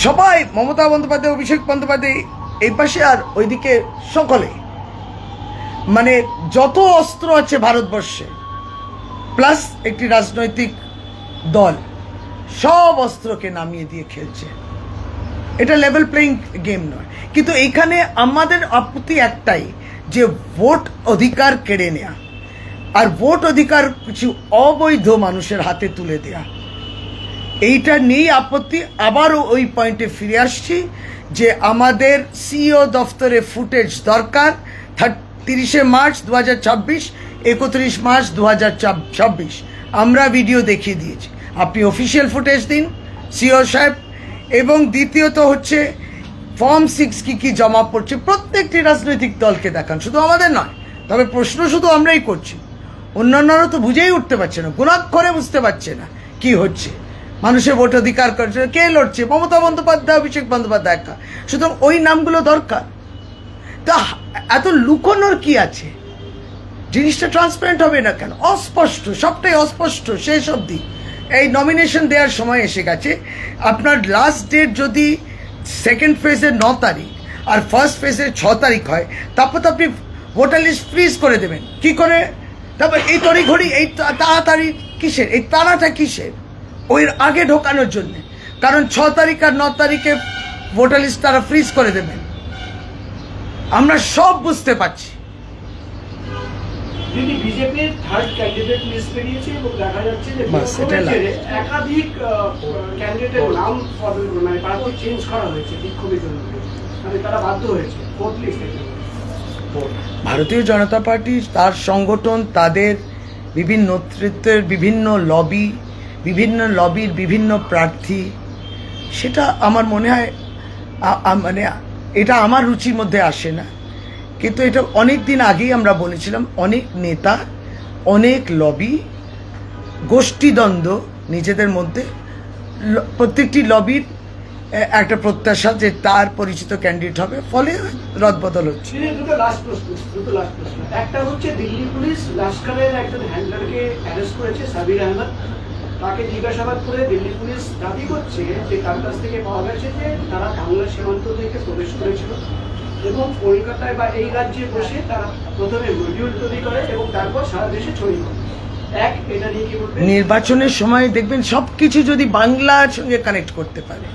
সবাই, মমতা বন্দ্যোপাধ্যায়, অভিষেক বন্দ্যোপাধ্যায় এই পাশে আর ওইদিকে সকলে, মানে যত অস্ত্র আছে ভারতবর্ষে প্লাস একটি রাজনৈতিক দল, সব অস্ত্রকে নামিয়ে দিয়ে খেলছে। এটা লেভেল প্লেয়িং গেম নয়। কিন্তু এইখানে আমাদের আপত্তি একটাই, যে ভোট অধিকার কেড়ে নেয়া আর ভোট অধিকার কিছু অবৈধ মানুষের হাতে তুলে দেয়া, এইটা নিয়েই আপত্তি। আবারও ওই পয়েন্টে ফিরে আসছি যে আমাদের সিইও দফতরে ফুটেজ দরকার। 30শে মার্চ 2026, 31 মার্চ 2026 আমরা ভিডিও দেখিয়ে দিয়েছি। আপনি অফিসিয়াল ফুটেজ দিন সিইও সাহেব। এবং দ্বিতীয়ত হচ্ছে ফর্ম 6 কি জমা পড়ছে প্রত্যেকটি রাজনৈতিক দলকে দেখান, শুধু আমাদের নয়। তবে প্রশ্ন শুধু আমরাই করছি, অন্যান্যরা তো বুঝেই উঠতে পারছে না, গুণাক্ষরে বুঝতে পারছে না কি হচ্ছে। মানুষের ভোট অধিকার করছে, কে লড়ছে? মমতা বন্দ্যোপাধ্যায়, অভিষেক বন্দ্যোপাধ্যায় একা। সুতরাং ওই নামগুলো দরকার। তা এত লুকোনোর কি আছে? জিনিসটা ট্রান্সপারেন্ট হবে না কেন? অস্পষ্ট, সবটাই অস্পষ্ট শেষ অবধি। এই নমিনেশন দেওয়ার সময় এসে গেছে, আপনার লাস্ট ডেট যদি সেকেন্ড ফেজের 9 তারিখ আর ফার্স্ট ফেজের 6 তারিখ হয়, তারপর তো আপনি ভোটার লিস্ট ফ্রিজ করে দেবেন কি করে? তারপর এই তড়িঘড়ি, এই তাড়াতাড়ি কিসের? এই তাড়াটা কিসের? ওই আগে ঢোকানোর জন্যে। কারণ 6 তারিখ আর 9 তারিখে ভোটার লিস্ট তারা ফ্রিজ করে দেবেন, আমরা সব বুঝতে পারছি। দিদি, বিজেপির থার্ড ক্যান্ডিডেট লিস্ট বেরিয়েছে এবং দেখা যাচ্ছে যে একাধিক ক্যান্ডিডেটের নাম মানে প্রার্থী চেঞ্জ করা হয়েছে বিক্ষোভের জন্য, মানে তারা বাধ্য হয়েছে ফোর্থ লিস্টে। ভারতীয় জনতা পার্টি, তার সংগঠন, তাদের বিভিন্ন নেতৃত্বের বিভিন্ন লবির বিভিন্ন প্রার্থী, সেটা আমার মনে হয় মানে এটা আমার রুচির মধ্যে আসে না। কিন্তু এটা অনেক দিন আগেই আমরা বলেছিলাম, অনেক নেতা, অনেক লবি, গোষ্ঠীদ্বন্দ্ব নিজেদের মধ্যে, প্রত্যেকটি লবির একটা প্রত্যাশা যে তার পরিচিত ক্যান্ডিডেট হবে, ফলে রদবদল হচ্ছে। দুটো লাস্ট প্রশ্ন। একটা হচ্ছে দিল্লি পুলিশ লস্করের একজন হ্যান্ডলারকে অ্যারেস্ট করেছে, সাবির আহমদ। তাকে জিজ্ঞাসাবাদ করে দিল্লি পুলিশ দাবি করছে যে তার কাছ থেকে পাওয়া গেছে যে তারা বাংলা সীমান্ত থেকে প্রবেশ করেছিল এবং কলকাতায় বা এই রাজ্যে বসে তারা প্রথমে মডিউল তৈরি করে এবং তারপর সারা দেশে ছড়িয়ে পড়ে। এটা নিয়ে কি বলবেন? নির্বাচনের সময় দেখবেন সব কিছু যদি বাংলার সঙ্গে কানেক্ট করতে পারে,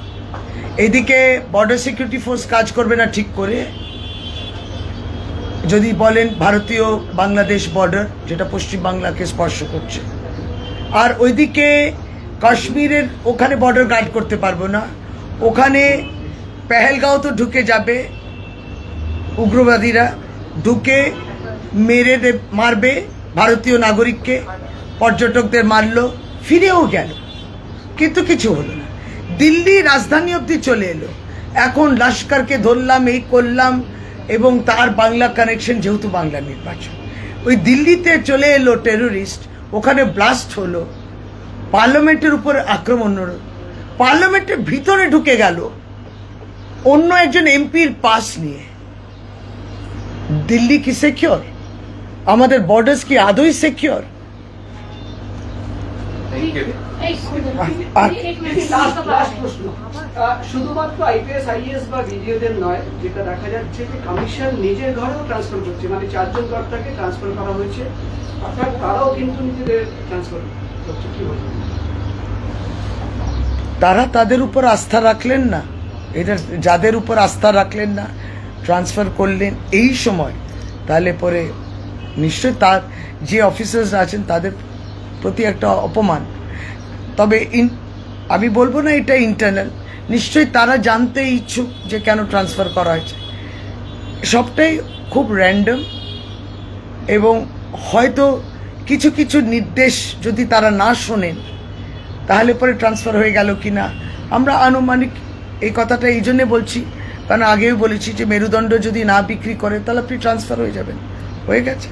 এদিকে বর্ডার সিকিউরিটি ফোর্স কাজ করবে না ঠিক করে, যদি বলেন ভারতীয় বাংলাদেশ বর্ডার, যেটা পশ্চিম বাংলাকে স্পর্শ করছে, আর ওইদিকে কাশ্মীরের ওখানে বর্ডার গার্ড করতে পারবো না, ওখানে পেহেলগাঁও তো ঢুকে যাবে উগ্রবাদীরা, ঢুকে মারবে ভারতীয় নাগরিককে, পর্যটকদের মারলো, ফিরেও গেল, কিন্তু কিছু হলো না। দিল্লি রাজধানী অবধি চলে এলো, এখন লস্করকে ধরলাম, এই করলাম, এবং তার বাংলা কানেকশন, যেহেতু বাংলা নির্বাচন, ওই দিল্লিতে চলে এলো টেরোরিস্ট, ওখানে ব্লাস্ট হলো, পার্লামেন্টের উপর আক্রমণ হলো, পার্লামেন্টের ভিতরে ঢুকে গেল অন্য একজন এমপির পাস নিয়ে। দিল্লি কি সিকিউর? আমাদের বর্ডার্স কি আদৌ সিকিউর? শুধুমাত্র আইপিএস আইএস বা বিডিওদের নয়, যেটা দেখা যাচ্ছে যে কমিশন নিজের ঘরেও ট্রান্সফার করছে, মানে 4 জন কর্তাকে ট্রান্সফার করা হয়েছে, অর্থাৎ তারাও কিন্তু নিজেদের ট্রান্সফার করছে। কি বলবেন? তারা তাদের উপর আস্থা রাখলেন না, এটা যাদের উপর আস্থা রাখলেন না, ট্রান্সফার করলেন এই সময়, তাহলে পরে নিশ্চয়ই তার যে অফিসার্স আছেন তাদের প্রতি একটা অপমান। তবে আমি বলবো না এটা ইন্টারনাল, নিশ্চয়ই তারা জানতে ইচ্ছুক যে কেন ট্রান্সফার করা হয়েছে। সবটাই খুব র্যান্ডম, এবং হয়তো কিছু কিছু নির্দেশ যদি তারা না শোনেন, তাহলে পরে ট্রান্সফার হয়ে গেল কি না আমরা আনুমানিক, এই কথাটা এই জন্যে বলছি কারণ আগেও বলেছি যে মেরুদণ্ড যদি না বিক্রি করে তাহলে আপনি ট্রান্সফার হয়ে যাবেন, হয়ে গেছে,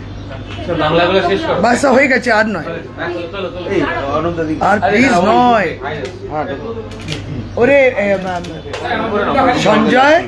বাস হয়ে গেছে, আর নয়, আর প্লিজ নয়। ওরে সঞ্জয়।